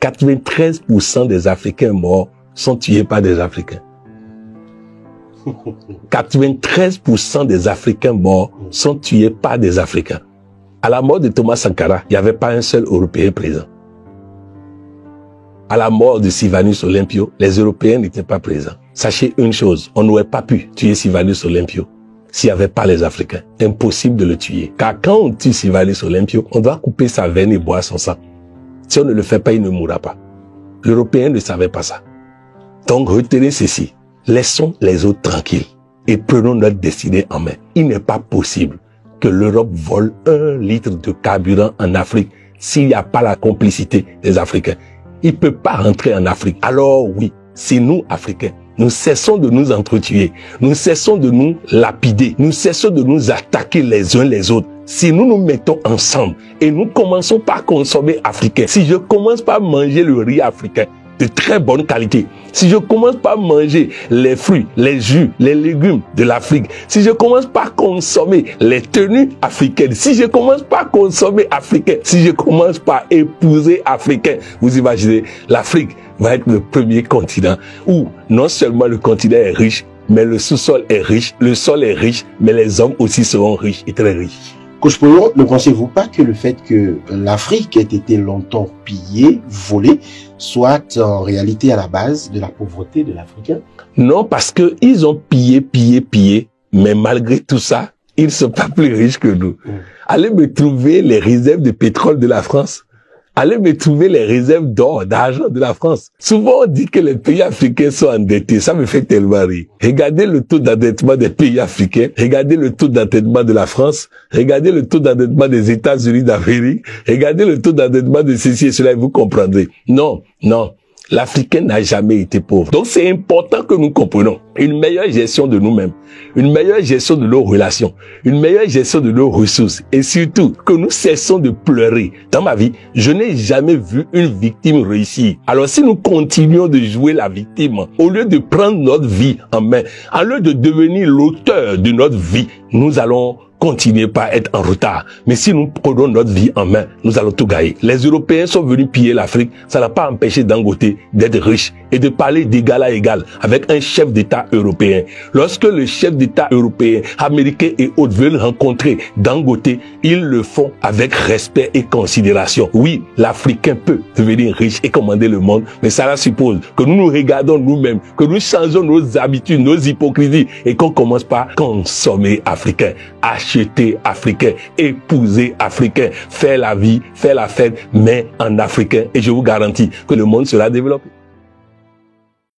93% des Africains morts sont tués par des Africains. 93% des Africains morts sont tués par des Africains. À la mort de Thomas Sankara, il n'y avait pas un seul Européen présent. À la mort de Sylvanus Olympio, les Européens n'étaient pas présents. Sachez une chose, on n'aurait pas pu tuer Sylvanus Olympio s'il n'y avait pas les Africains. Impossible de le tuer. Car quand on tue Sylvanus Olympio, on doit couper sa veine et boire son sang. Si on ne le fait pas, il ne mourra pas. L'Européen ne savait pas ça. Donc retenez ceci. Laissons les autres tranquilles et prenons notre destinée en main. Il n'est pas possible que l'Europe vole 1 litre de carburant en Afrique s'il n'y a pas la complicité des Africains. Il ne peut pas rentrer en Afrique. Alors oui, c'est nous, Africains. Nous cessons de nous entretuer. Nous cessons de nous lapider. Nous cessons de nous attaquer les uns les autres. Si nous nous mettons ensemble et nous commençons par consommer africain, si je commence par manger le riz africain de très bonne qualité, si je commence par manger les fruits, les jus, les légumes de l'Afrique, si je commence par consommer les tenues africaines, si je commence par consommer africain, si je commence par épouser africain, vous imaginez, l'Afrique va être le premier continent où non seulement le continent est riche, mais le sous-sol est riche, le sol est riche, mais les hommes aussi seront riches et très riches. Coach Poyon, ne pensez-vous pas que le fait que l'Afrique ait été longtemps pillée, volée, soit en réalité à la base de la pauvreté de l'Africain? Non, parce que ils ont pillé, mais malgré tout ça, ils ne sont pas plus riches que nous. Allez me trouver les réserves de pétrole de la France. Allez me trouver les réserves d'or, d'argent de la France. Souvent, on dit que les pays africains sont endettés. Ça me fait tellement rire. Regardez le taux d'endettement des pays africains. Regardez le taux d'endettement de la France. Regardez le taux d'endettement des États-Unis d'Amérique. Regardez le taux d'endettement de ceci et cela et vous comprendrez. Non, non. L'Africain n'a jamais été pauvre. Donc c'est important que nous comprenions une meilleure gestion de nous-mêmes, une meilleure gestion de nos relations, une meilleure gestion de nos ressources et surtout que nous cessons de pleurer. Dans ma vie, je n'ai jamais vu une victime réussir. Alors si nous continuons de jouer la victime, au lieu de prendre notre vie en main, au lieu de devenir l'auteur de notre vie, nous allons continuer par être en retard. Mais si nous prenons notre vie en main, nous allons tout gagner. Les Européens sont venus piller l'Afrique. Ça n'a pas empêché Dangote d'être riche et de parler d'égal à égal avec un chef d'État européen. Lorsque le chef d'État européen, américain et autres veulent rencontrer Dangote, ils le font avec respect et considération. Oui, l'Africain peut devenir riche et commander le monde, mais cela suppose que nous nous regardons nous-mêmes, que nous changeons nos habitudes, nos hypocrisies et qu'on commence par consommer africain, acheter africain, épouser africain, faire la vie, faire la fête, mais en africain. Et je vous garantis que le monde sera développé.